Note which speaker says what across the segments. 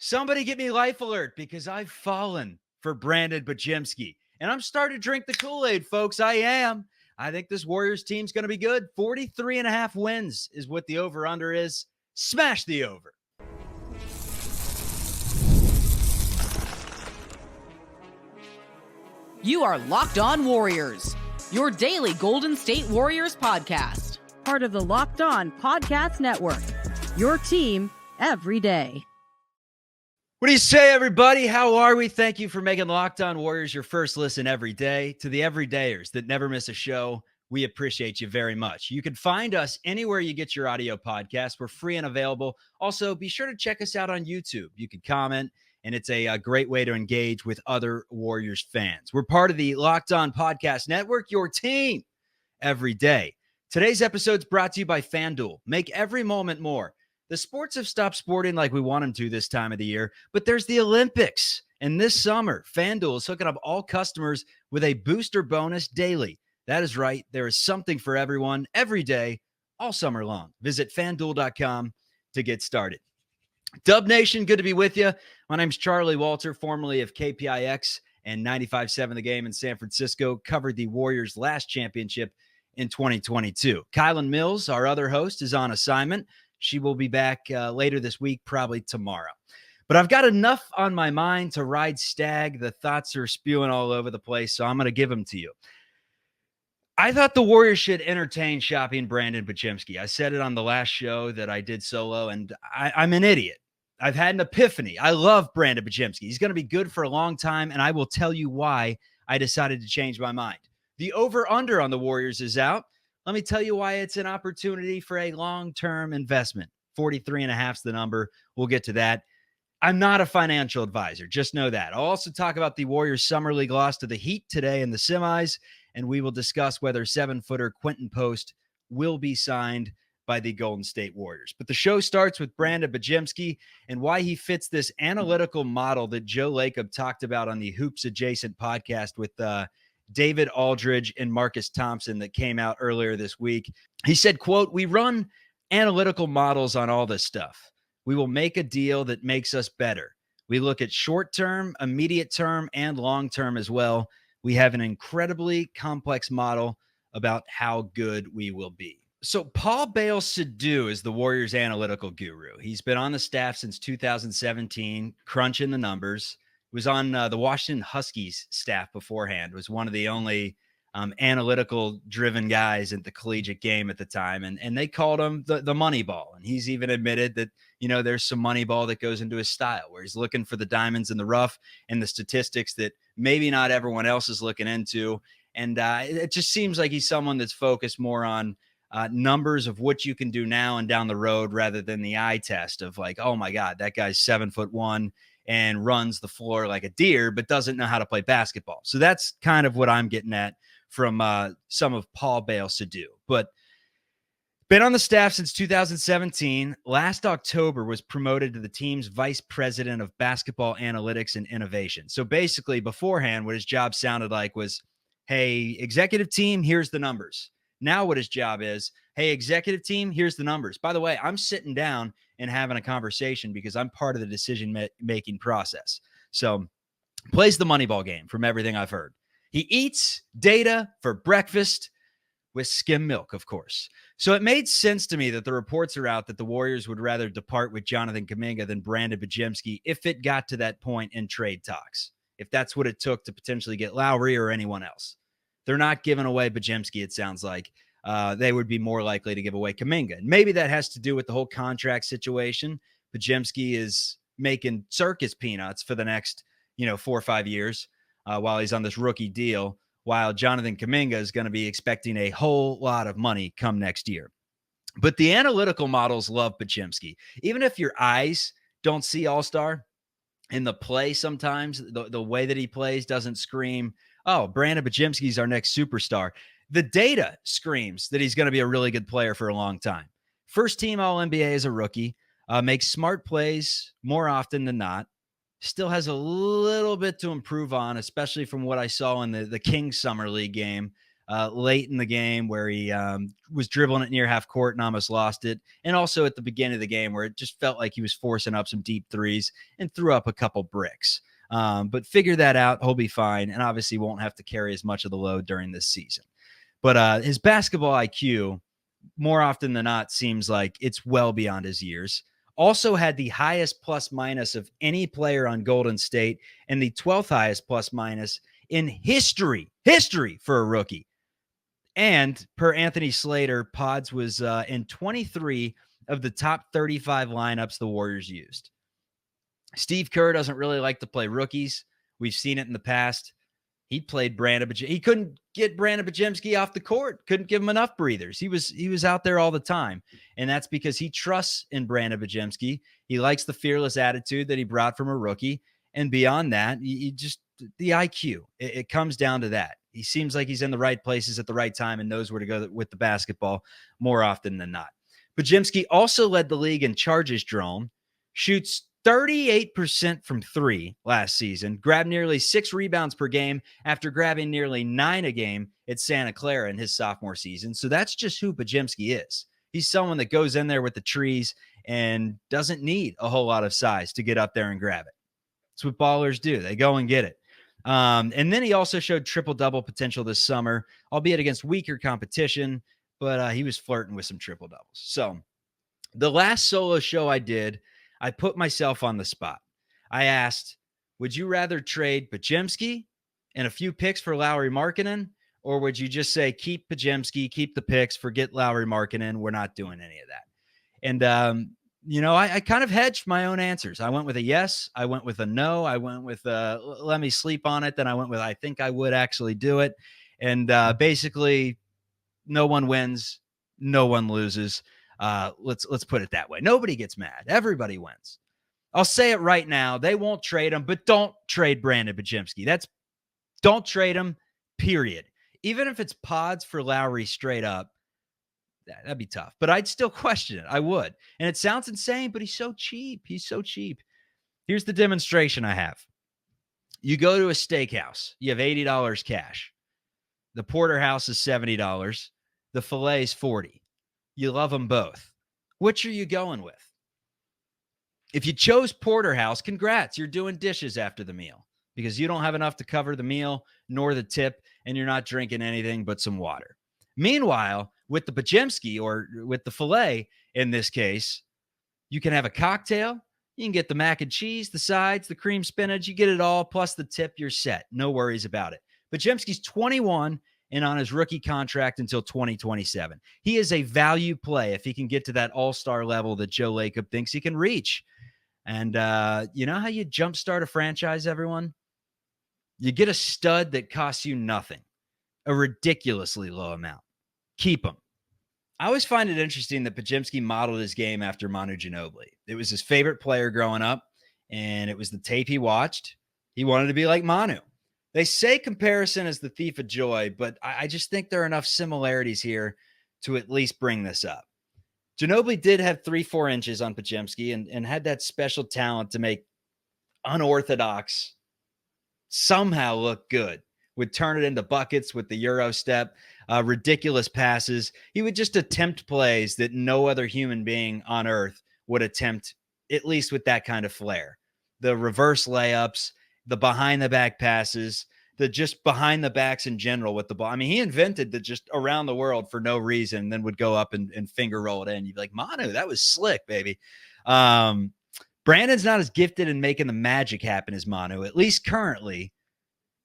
Speaker 1: Somebody get me Life Alert because I've fallen for Brandin Podziemski. And I'm starting to drink the Kool-Aid, folks. I am. I think this Warriors team's going to be good. 43.5 wins is what the over-under is. Smash the over.
Speaker 2: You are Locked On Warriors, your daily Golden State Warriors podcast.
Speaker 3: Part of the Locked On Podcast Network, your team every day.
Speaker 1: What do you say, everybody? How are we? Thank you for making Locked On Warriors your first listen every day. To the everydayers that never miss a show, we appreciate you very much. You can find us anywhere you get your audio podcast. We're free and available. Also, be sure to check us out on YouTube. You can comment, and it's a great way to engage with other Warriors fans. We're part of the Locked On Podcast Network, your team every day. Today's episode is brought to you by FanDuel. Make every moment more. The sports have stopped sporting like we want them to this time of the year, but there's the Olympics. And this summer, FanDuel is hooking up all customers with a booster bonus daily. That is right. There is something for everyone every day, all summer long. Visit FanDuel.com to get started. Dub Nation, good to be with you. My name's Charlie Walter, formerly of KPIX and 95.7 The Game in San Francisco. Covered the Warriors' last championship in 2022. Kylan Mills, our other host, is on assignment. She will be back later this week, probably tomorrow. But I've got enough on my mind to ride stag. The thoughts are spewing all over the place, so I'm going to give them to you. I thought the Warriors should entertain shopping Brandin Podziemski. I said it on the last show that I did solo, and I'm an idiot. I've had an epiphany. I love Brandin Podziemski. He's going to be good for a long time, and I will tell you why I decided to change my mind. The over-under on the Warriors is out. Let me tell you why it's an opportunity for a long-term investment. 43.5 is the number. We'll get to that. I'm not a financial advisor. Just know that. I'll also talk about the Warriors' Summer League loss to the Heat today in the semis, and we will discuss whether 7-footer Quentin Post will be signed by the Golden State Warriors. But the show starts with Brandin Podziemski and why he fits this analytical model that Joe Lacob talked about on the Hoops Adjacent podcast with David Aldridge and Marcus Thompson that came out earlier this week. He said, quote, "We run analytical models on all this stuff. We will make a deal that makes us better. We look at short-term, immediate term, and long-term as well. We have an incredibly complex model about how good we will be." So Paul Bale-Sidhu is the Warriors analytical guru. He's been on the staff since 2017, crunching the numbers. Was on the Washington Huskies staff beforehand, was one of the only analytical-driven guys at the collegiate game at the time, and they called him the money ball. And he's even admitted that, you know, there's some money ball that goes into his style, where he's looking for the diamonds in the rough and the statistics that maybe not everyone else is looking into. And it just seems like he's someone that's focused more on numbers of what you can do now and down the road rather than the eye test of like, oh, my God, that guy's 7'1" and runs the floor like a deer, but doesn't know how to play basketball. So that's kind of what I'm getting at from some of Paul Bale-Sidhu. But been on the staff since 2017. Last October was promoted to the team's vice president of basketball analytics and innovation. So basically beforehand, what his job sounded like was, hey, executive team, here's the numbers. Now what his job is, hey, executive team, here's the numbers. By the way, I'm sitting down and having a conversation because I'm part of the decision-making process. So plays the Moneyball game from everything I've heard. He eats data for breakfast with skim milk, of course. So it made sense to me that the reports are out that the Warriors would rather depart with Jonathan Kuminga than Brandin Podziemski if it got to that point in trade talks, if that's what it took to potentially get Lowry or anyone else. They're not giving away Podziemski, it sounds like. They would be more likely to give away Kuminga. And maybe that has to do with the whole contract situation. Podziemski is making circus peanuts for the next, 4 or 5 years while he's on this rookie deal, while Jonathan Kuminga is going to be expecting a whole lot of money come next year. But the analytical models love Podziemski. Even if your eyes don't see all-star in the play sometimes, the way that he plays doesn't scream, oh, Brandin Podziemski's our next superstar. The data screams that he's going to be a really good player for a long time. First team All-NBA as a rookie, makes smart plays more often than not. Still has a little bit to improve on, especially from what I saw in the Kings Summer League game late in the game where he was dribbling it near half court and almost lost it. And also at the beginning of the game where it just felt like he was forcing up some deep threes and threw up a couple bricks. But figure that out. He'll be fine. And obviously won't have to carry as much of the load during this season. But his basketball IQ, more often than not, seems like it's well beyond his years. Also had the highest plus minus of any player on Golden State and the 12th highest plus minus in history for a rookie. And per Anthony Slater, Pods was in 23 of the top 35 lineups the Warriors used. Steve Kerr doesn't really like to play rookies. We've seen it in the past. He played Brandin Podziemski. He couldn't get Brandin Podziemski off the court. Couldn't give him enough breathers. He was out there all the time. And that's because he trusts in Brandin Podziemski. He likes the fearless attitude that he brought from a rookie. And beyond that, he just the IQ. It comes down to that. He seems like he's in the right places at the right time and knows where to go with the basketball more often than not. Podziemski also led the league in charges drawn, shoots 38% from three last season, grabbed nearly 6 rebounds per game after grabbing nearly 9 a game at Santa Clara in his sophomore season. So that's just who Podziemski is. He's someone that goes in there with the trees and doesn't need a whole lot of size to get up there and grab it. That's what ballers do. They go and get it. And then he also showed triple-double potential this summer, albeit against weaker competition, but he was flirting with some triple-doubles. So the last solo show I did, I put myself on the spot. I asked, would you rather trade Podziemski and a few picks for Lauri Markkanen, or would you just say, keep Podziemski, keep the picks, forget Lauri Markkanen, we're not doing any of that? And, I kind of hedged my own answers. I went with a yes. I went with a no. I went with let me sleep on it. Then I went with I think I would actually do it. And basically, no one wins. No one loses. Let's put it that way. Nobody gets mad. Everybody wins. I'll say it right now. They won't trade him, but don't trade Brandin Podziemski. Don't trade him, period. Even if it's Pods for Lauri straight up, that'd be tough. But I'd still question it. I would. And it sounds insane, but he's so cheap. He's so cheap. Here's the demonstration I have. You go to a steakhouse. You have $80 cash. The porterhouse is $70. The filet is $40. You love them both. Which are you going with? If you chose porterhouse, congrats. You're doing dishes after the meal because you don't have enough to cover the meal nor the tip, and you're not drinking anything but some water. Meanwhile, with the Podziemski or with the filet, in this case, you can have a cocktail. You can get the mac and cheese, the sides, the cream spinach. You get it all, plus the tip, you're set. No worries about it. Podziemski's 21 and on his rookie contract until 2027. He is a value play if he can get to that all-star level that Joe Lacob thinks he can reach. And you know how you jumpstart a franchise, everyone? You get a stud that costs you nothing, a ridiculously low amount. Keep him. I always find it interesting that Podziemski modeled his game after Manu Ginobili. It was his favorite player growing up, and it was the tape he watched. He wanted to be like Manu. They say comparison is the thief of joy, but I just think there are enough similarities here to at least bring this up. Ginobili did have 3-4 inches on Podziemski and had that special talent to make unorthodox somehow look good. Would turn it into buckets with the Euro step, ridiculous passes. He would just attempt plays that no other human being on earth would attempt, at least with that kind of flair. The reverse layups, the behind the back passes, the just behind the backs in general with the ball. I mean, he invented the just around the world for no reason, and then would go up and finger roll it in. You'd be like, Manu, that was slick, baby. Brandon's not as gifted in making the magic happen as Manu, at least currently.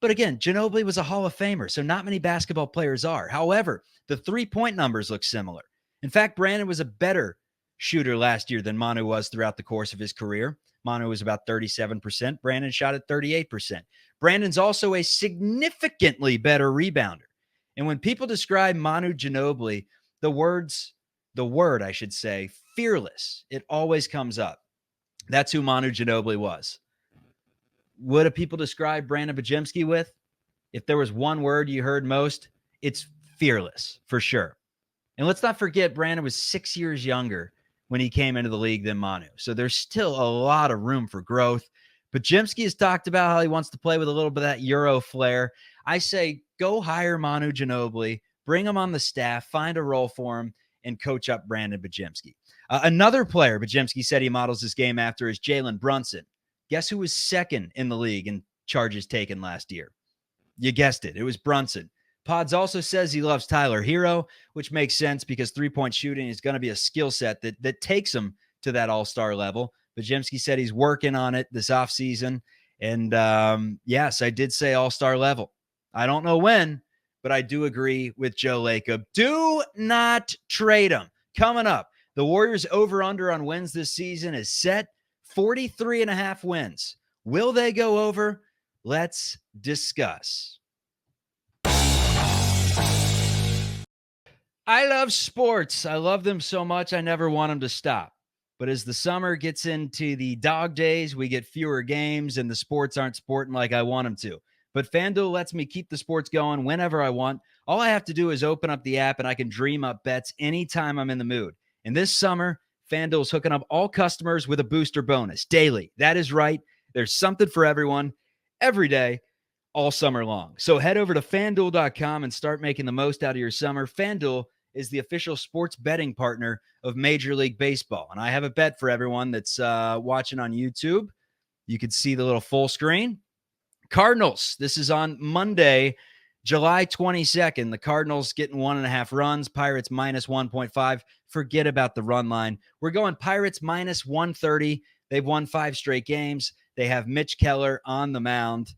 Speaker 1: But again, Ginobili was a Hall of Famer, so not many basketball players are. However, the three-point numbers look similar. In fact, Brandon was a better shooter last year than Manu was throughout the course of his career. Manu was about 37%. Brandon shot at 38%. Brandon's also a significantly better rebounder. And when people describe Manu Ginobili, the word, I should say, fearless, it always comes up. That's who Manu Ginobili was. What do people describe Brandin Podziemski with? If there was one word you heard most, it's fearless, for sure. And let's not forget, Brandon was 6 years younger when he came into the league than Manu. So there's still a lot of room for growth. Podziemski has talked about how he wants to play with a little bit of that Euro flair. I say go hire Manu Ginobili, bring him on the staff, find a role for him, and coach up Brandin Podziemski. Another player Podziemski said he models his game after is Jalen Brunson. Guess who was second in the league in charges taken last year? You guessed it. It was Brunson. Pods also says he loves Tyler Hero, which makes sense because three-point shooting is going to be a skill set that takes him to that all-star level. Podziemski said he's working on it this offseason. And yes, I did say all-star level. I don't know when, but I do agree with Joe Lacob. Do not trade him. Coming up, the Warriors over-under on wins this season is set 43.5 wins. Will they go over? Let's discuss. I love sports. I love them so much, I never want them to stop. But as the summer gets into the dog days, we get fewer games and the sports aren't sporting like I want them to. But FanDuel lets me keep the sports going whenever I want. All I have to do is open up the app and I can dream up bets anytime I'm in the mood. And this summer, FanDuel's hooking up all customers with a booster bonus daily. That is right. There's something for everyone every day, all summer long. So head over to FanDuel.com and start making the most out of your summer. FanDuel is the official sports betting partner of Major League Baseball. And I have a bet for everyone that's watching on YouTube. You can see the little full screen. Cardinals, this is on Monday, July 22nd. The Cardinals getting 1.5 runs. Pirates minus 1.5. Forget about the run line. We're going Pirates minus 130. They've won 5 straight games. They have Mitch Keller on the mound.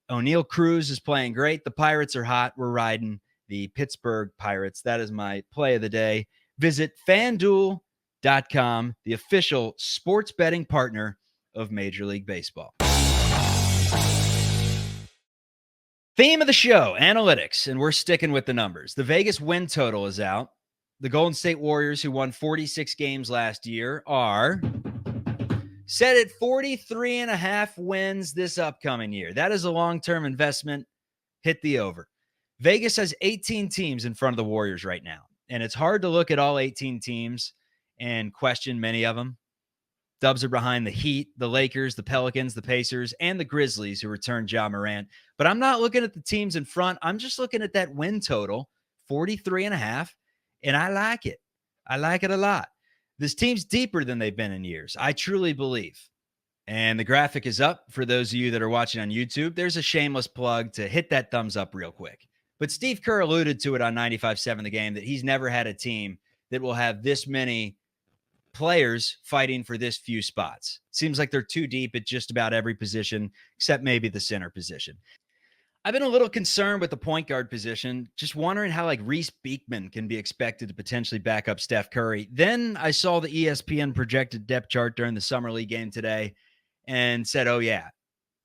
Speaker 1: O'Neal Cruz is playing great. The Pirates are hot. We're riding the Pittsburgh Pirates. That is my play of the day. Visit FanDuel.com, the official sports betting partner of Major League Baseball. Theme of the show, analytics, and we're sticking with the numbers. The Vegas win total is out. The Golden State Warriors, who won 46 games last year, are set at 43.5 wins this upcoming year. That is a long-term investment. Hit the over. Vegas has 18 teams in front of the Warriors right now, and it's hard to look at all 18 teams and question many of them. Dubs are behind the Heat, the Lakers, the Pelicans, the Pacers, and the Grizzlies, who returned Ja Morant. But I'm not looking at the teams in front. I'm just looking at that win total, 43.5, and I like it. I like it a lot. This team's deeper than they've been in years. I truly believe. And the graphic is up for those of you that are watching on YouTube. There's a shameless plug to hit that thumbs up real quick. But Steve Kerr alluded to it on 95.7 The Game that he's never had a team that will have this many players fighting for this few spots. Seems like they're too deep at just about every position, except maybe the center position. I've been a little concerned with the point guard position, just wondering how like Reese Beekman can be expected to potentially back up Steph Curry. Then I saw the ESPN projected depth chart during the Summer League game today and said, oh yeah,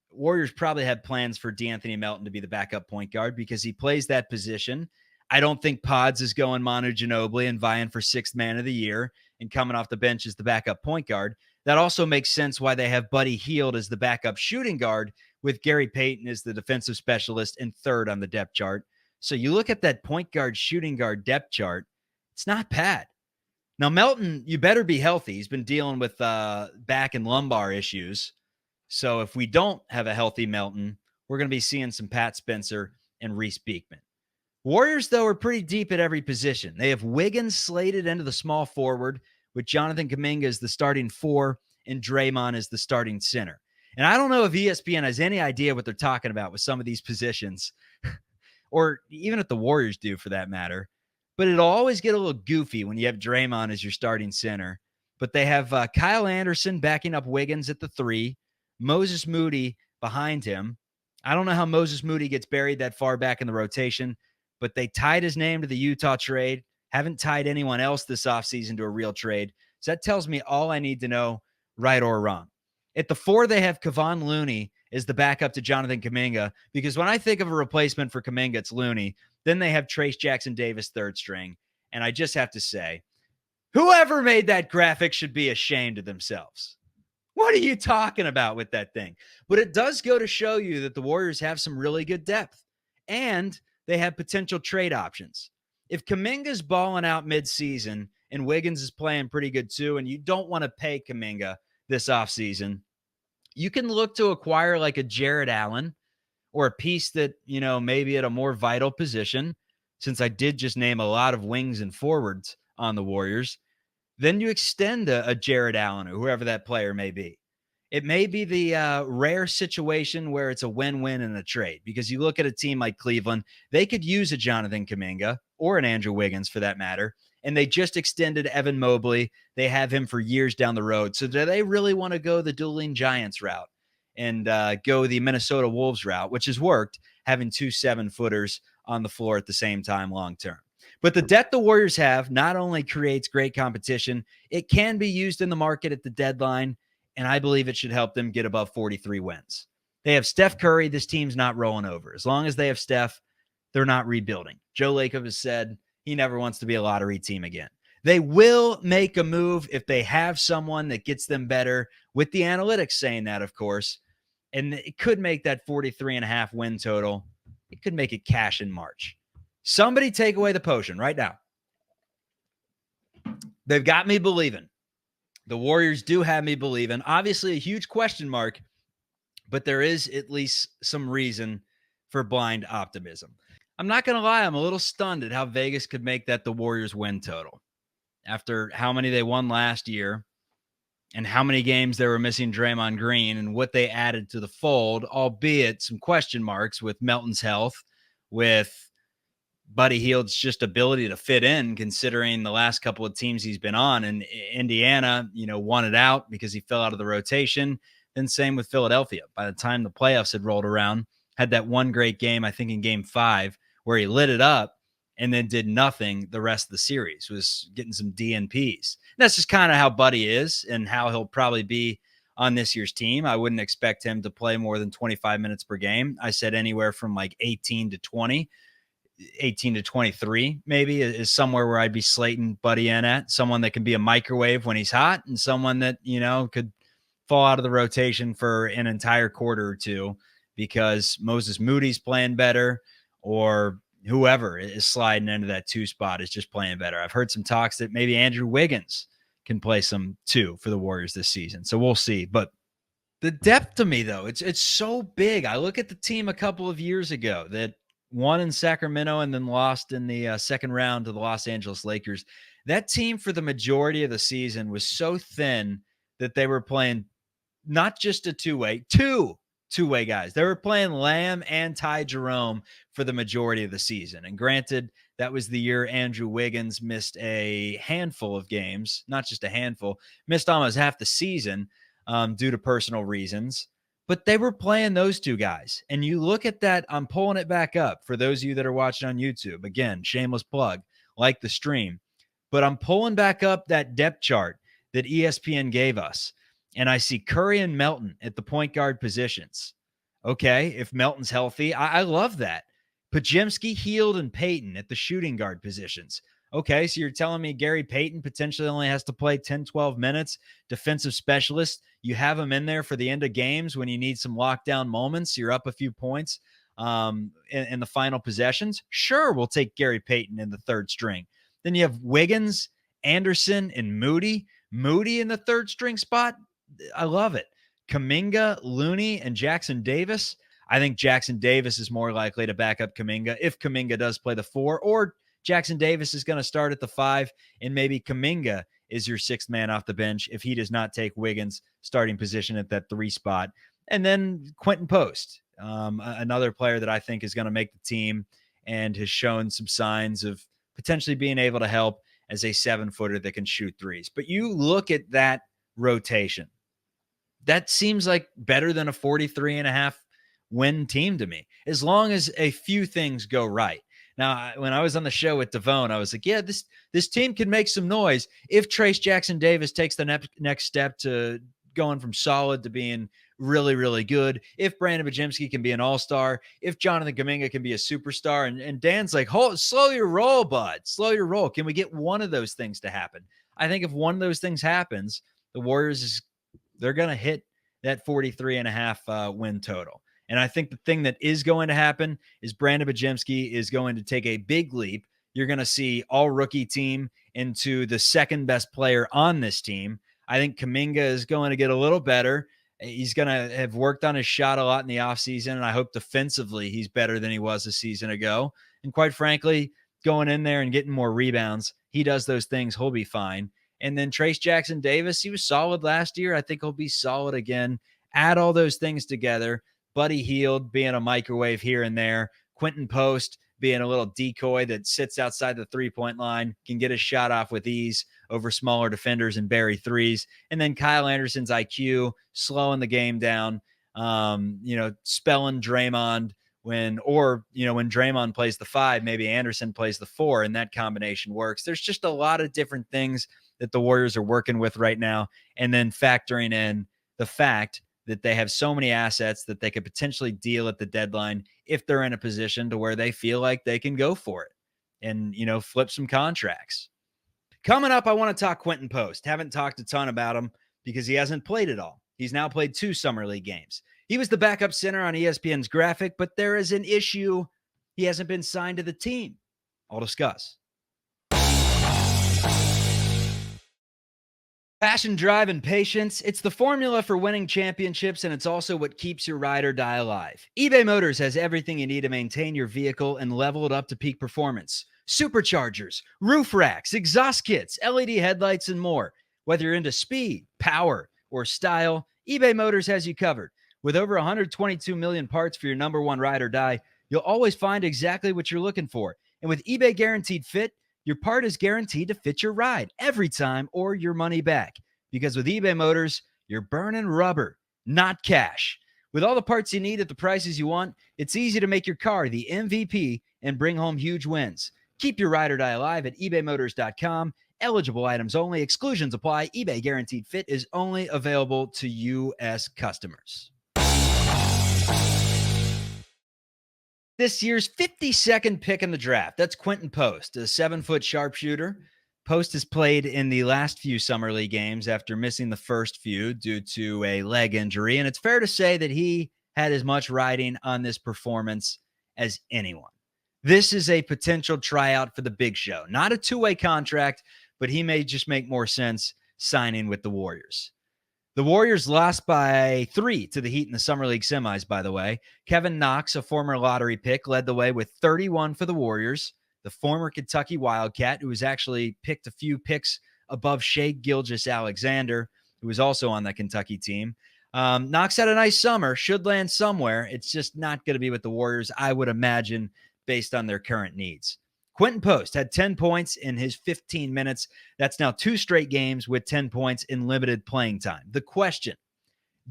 Speaker 1: Warriors probably had plans for DeAnthony Melton to be the backup point guard because he plays that position. I don't think Pods is going Manu Ginobili and vying for 6th man of the year and coming off the bench as the backup point guard. That also makes sense why they have Buddy Hield as the backup shooting guard with Gary Payton as the defensive specialist and 3rd on the depth chart. So you look at that point guard, shooting guard depth chart, it's not bad. Now, Melton, you better be healthy. He's been dealing with back and lumbar issues. So if we don't have a healthy Melton, we're going to be seeing some Pat Spencer and Reese Beekman. Warriors, though, are pretty deep at every position. They have Wiggins slated into the small forward with Jonathan Kuminga as the starting 4 and Draymond as the starting center. And I don't know if ESPN has any idea what they're talking about with some of these positions, or even if the Warriors do for that matter. But it'll always get a little goofy when you have Draymond as your starting center. But they have Kyle Anderson backing up Wiggins at the 3, Moses Moody behind him. I don't know how Moses Moody gets buried that far back in the rotation, but they tied his name to the Utah trade. Haven't tied anyone else this offseason to a real trade. So that tells me all I need to know, right or wrong. At the 4, they have Kevon Looney as the backup to Jonathan Kuminga, because when I think of a replacement for Kuminga, it's Looney. Then they have Trace Jackson-Davis 3rd string. And I just have to say, whoever made that graphic should be ashamed of themselves. What are you talking about with that thing? But it does go to show you that the Warriors have some really good depth, and they have potential trade options. If Kuminga's balling out midseason and Wiggins is playing pretty good too, and you don't want to pay Kuminga this offseason, you can look to acquire like a Jared Allen or a piece that, maybe at a more vital position, since I did just name a lot of wings and forwards on the Warriors, then you extend a Jared Allen or whoever that player may be. It may be the rare situation where it's a win-win in a trade, because you look at a team like Cleveland, they could use a Jonathan Kuminga or an Andrew Wiggins for that matter, and they just extended Evan Mobley. They have him for years down the road. So do they really want to go the dueling Giants route and go the Minnesota Wolves route, which has worked, having 2 7-footers on the floor at the same time long term? But the depth the Warriors have not only creates great competition, it can be used in the market at the deadline, and I believe it should help them get above 43 wins. They have Steph Curry. This team's not rolling over. As long as they have Steph, they're not rebuilding. Joe Lacob has said he never wants to be a lottery team again. They will make a move if they have someone that gets them better, with the analytics saying that, of course, and it could make that 43.5 win total. It could make it cash in March. Somebody take away the potion right now. They've got me believing. The Warriors do have me believing. Obviously, a huge question mark, but there is at least some reason for blind optimism. I'm not going to lie. I'm a little stunned at how Vegas could make that the Warriors win total after how many they won last year and how many games they were missing Draymond Green and what they added to the fold, albeit some question marks with Melton's health, with Buddy Hield's just ability to fit in, considering the last couple of teams he's been on. And Indiana, won it out because he fell out of the rotation. Then same with Philadelphia. By the time the playoffs had rolled around, had that one great game, I think in game 5, where he lit it up and then did nothing the rest of the series, was getting some DNPs. And that's just kind of how Buddy is and how he'll probably be on this year's team. I wouldn't expect him to play more than 25 minutes per game. I said anywhere from like 18 to 20. 18 to 23 maybe is somewhere where I'd be slating Buddy in at. Someone that can be a microwave when he's hot, and someone that, could fall out of the rotation for an entire quarter or two because Moses Moody's playing better, or whoever is sliding into that 2 spot is just playing better. I've heard some talks that maybe Andrew Wiggins can play some 2 for the Warriors this season. So we'll see. But the depth to me, though, it's so big. I look at the team a couple of years ago that won in Sacramento and then lost in the second round to the Los Angeles Lakers. That team for the majority of the season was so thin that they were playing not just a two-way guys. They were playing Lamb and Ty Jerome for the majority of the season. And granted, that was the year Andrew Wiggins missed a handful of games, not just a handful, missed almost half the season due to personal reasons. But they were playing those 2 guys. And you look at that, I'm pulling it back up for those of you that are watching on YouTube. Again, shameless plug, like the stream. But I'm pulling back up that depth chart that ESPN gave us. And I see Curry and Melton at the point guard positions. Okay, if Melton's healthy, I love that. Podziemski, Hield, and Payton at the shooting guard positions. Okay, so you're telling me Gary Payton potentially only has to play 10, 12 minutes, defensive specialist. You have him in there for the end of games when you need some lockdown moments. You're up a few points in the final possessions. Sure, we'll take Gary Payton in the 3rd string. Then you have Wiggins, Anderson, and Moody. Moody in the 3rd string spot. I love it. Kuminga, Looney, and Jackson Davis. I think Jackson Davis is more likely to back up Kuminga if Kuminga does play the 4, or Jackson Davis is going to start at the 5, and maybe Kuminga is your 6th man off the bench if he does not take Wiggins' starting position at that 3 spot. And then Quentin Post, another player that I think is going to make the team and has shown some signs of potentially being able to help as a 7-footer that can shoot threes. But you look at that rotation, that seems like better than a 43.5 win team to me, as long as a few things go right. Now, when I was on the show with Devone, I was like, yeah, this team can make some noise if Trace Jackson Davis takes the next step to going from solid to being really, really good. If Brandin Podziemski can be an all-star, if Jonathan Kuminga can be a superstar. And Dan's like, slow your roll, bud. Slow your roll. Can we get one of those things to happen? I think if one of those things happens, the Warriors, they're going to hit that 43.5 win total. And I think the thing that is going to happen is Brandin Podziemski is going to take a big leap. You're going to see all rookie team into the 2nd best player on this team. I think Kuminga is going to get a little better He's going to have worked on his shot a lot in the offseason, and I hope defensively he's better than he was a season ago. And quite frankly, going in there and getting more rebounds, he does those things, he'll be fine. And then Trace Jackson Davis, he was solid last year. I think he'll be solid again. Add all those things together. Buddy Hield being a microwave here and there. Quentin Post being a little decoy that sits outside the three-point line, can get his shot off with ease over smaller defenders and bury threes. And then Kyle Anderson's IQ, slowing the game down, spelling Draymond when Draymond plays the 5, maybe Anderson plays the 4, and that combination works. There's just a lot of different things that the Warriors are working with right now, and then factoring in the fact that they have so many assets that they could potentially deal at the deadline if they're in a position to where they feel like they can go for it and, flip some contracts. Coming up, I want to talk Quentin Post. Haven't talked a ton about him because he hasn't played at all. He's now played 2 Summer League games. He was the backup center on ESPN's graphic, but there is an issue. He hasn't been signed to the team. I'll discuss. Passion, drive, and patience. It's the formula for winning championships, and it's also what keeps your ride or die alive. eBay Motors has everything you need to maintain your vehicle and level it up to peak performance. Superchargers, roof racks, exhaust kits, LED headlights, and more. Whether you're into speed, power, or style, eBay Motors has you covered. With over 122 million parts for your number one ride or die, you'll always find exactly what you're looking for. And with eBay Guaranteed Fit, your part is guaranteed to fit your ride every time or your money back. Because with eBay Motors, you're burning rubber, not cash. With all the parts you need at the prices you want, it's easy to make your car the MVP and bring home huge wins. Keep your ride or die alive at ebaymotors.com. Eligible items only. Exclusions apply. eBay Guaranteed Fit is only available to U.S. customers. This year's 52nd pick in the draft. That's Quentin Post, a 7-foot sharpshooter. Post has played in the last few Summer League games after missing the first few due to a leg injury. And it's fair to say that he had as much riding on this performance as anyone. This is a potential tryout for the big show. Not a two-way contract, but he may just make more sense signing with the Warriors. The Warriors lost by 3 to the Heat in the Summer League semis, by the way. Kevin Knox, a former lottery pick, led the way with 31 for the Warriors. The former Kentucky Wildcat, who was actually picked a few picks above Shai Gilgeous-Alexander, who was also on that Kentucky team. Knox had a nice summer, should land somewhere. It's just not going to be with the Warriors, I would imagine, based on their current needs. Quentin Post had 10 points in his 15 minutes. That's now 2 straight games with 10 points in limited playing time. The question,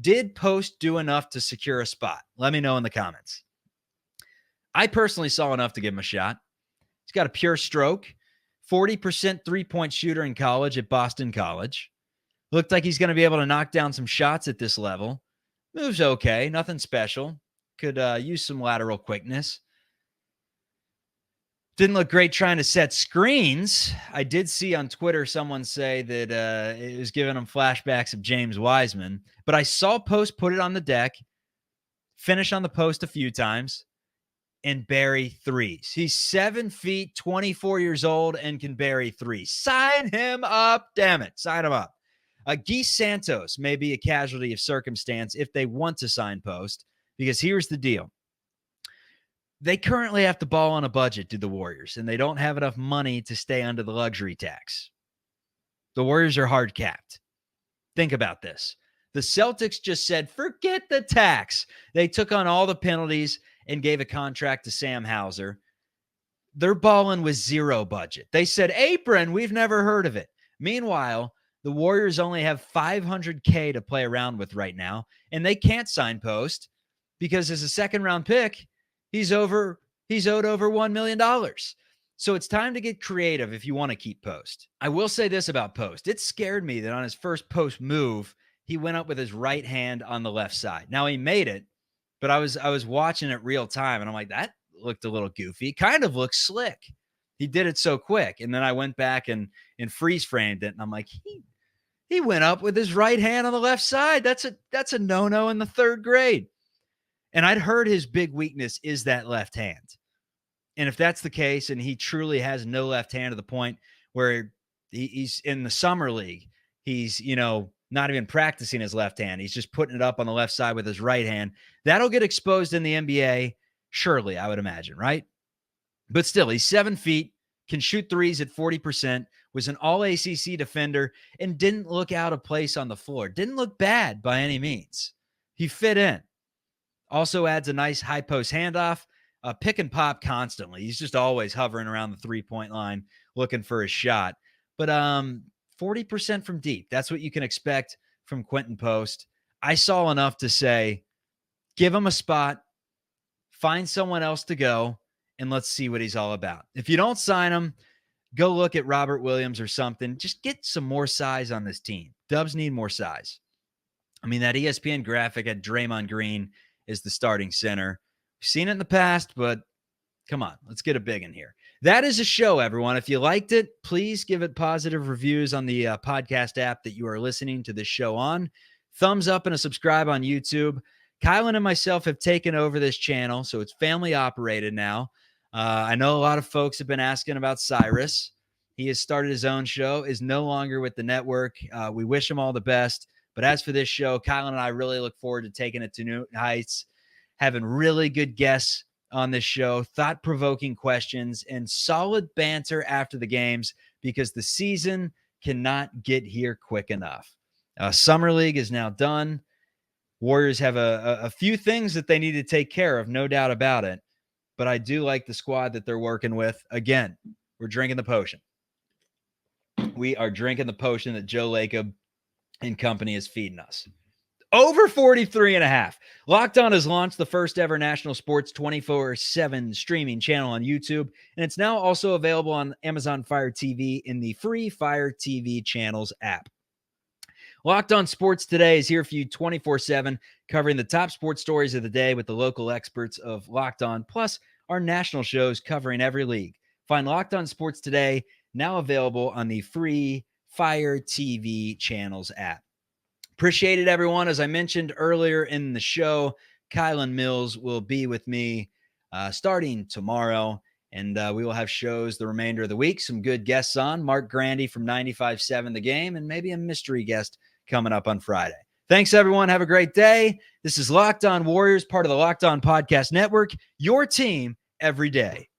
Speaker 1: did Post do enough to secure a spot? Let me know in the comments. I personally saw enough to give him a shot. He's got a pure stroke, 40% three-point shooter in college at Boston College. Looked like he's going to be able to knock down some shots at this level. Moves okay, nothing special. Could use some lateral quickness. Didn't look great trying to set screens. I did see on Twitter someone say that it was giving him flashbacks of James Wiseman. But I saw Post put it on the deck, finish on the post a few times, and bury threes. He's 7 feet, 24 years old, and can bury threes. Sign him up. Damn it. Sign him up. Guy Santos may be a casualty of circumstance if they want to sign Post, because here's the deal. They currently have to ball on a budget, do the Warriors, and they don't have enough money to stay under the luxury tax. The Warriors are hard capped. Think about this. The Celtics just said, forget the tax. They took on all the penalties and gave a contract to Sam Hauser. They're balling with zero budget. They said, apron, we've never heard of it. Meanwhile, the Warriors only have $500K to play around with right now, and they can't sign Post because as a second-round pick, he's owed over $1 million. So it's time to get creative if you want to keep Post. I will say this about Post. It scared me that on his first post move, he went up with his right hand on the left side. Now he made it, but I was watching it real time, and I'm like, that looked a little goofy. Kind of looks slick. He did it so quick. And then I went back and freeze framed it, and I'm like, he went up with his right hand on the left side. That's a no-no in the 3rd grade. And I'd heard his big weakness is that left hand. And if that's the case, and he truly has no left hand to the point where he's in the Summer League, he's, not even practicing his left hand. He's just putting it up on the left side with his right hand. That'll get exposed in the NBA, surely, I would imagine, right? But still, he's 7 feet, can shoot threes at 40%, was an all-ACC defender, and didn't look out of place on the floor. Didn't look bad by any means. He fit in. Also adds a nice high post handoff, pick and pop constantly. He's just always hovering around the three-point line looking for a shot. But 40% from deep, that's what you can expect from Quentin Post. I saw enough to say, give him a spot, find someone else to go, and let's see what he's all about. If you don't sign him, go look at Robert Williams or something. Just get some more size on this team. Dubs need more size. I mean, that ESPN graphic had Draymond Green as the starting center. We've seen it in the past, but come on, let's get a big in here. That is a show, everyone. If you liked it, please give it positive reviews on the podcast app that you are listening to this show on. Thumbs up and a subscribe on YouTube. Kylan and myself have taken over this channel, so it's family operated now. I know a lot of folks have been asking about Cyrus. He has started his own show, is no longer with the network. We wish him all the best. But as for this show, Kylan and I really look forward to taking it to new heights, having really good guests on this show, thought-provoking questions, and solid banter after the games because the season cannot get here quick enough. Summer League is now done. Warriors have a few things that they need to take care of, no doubt about it. But I do like the squad that they're working with. Again, we're drinking the potion. We are drinking the potion that Joe Lacob and company is feeding us. Over 43.5. Locked On has launched the first ever national sports 24/7 streaming channel on YouTube, and it's now also available on Amazon Fire TV in the free Fire TV channels app. Locked On Sports Today is here for you 24/7, covering the top sports stories of the day with the local experts of Locked On, plus our national shows covering every league. Find Locked On Sports Today now available on the free Fire TV channels app. Appreciate it, everyone. As I mentioned earlier in the show, Kylan Mills will be with me starting tomorrow, and we will have shows the remainder of the week. Some good guests on. Mark Grandy from 95.7 The Game, and maybe a mystery guest coming up on Friday. Thanks, everyone. Have a great day. This is Locked On Warriors, part of the Locked On Podcast Network, your team every day.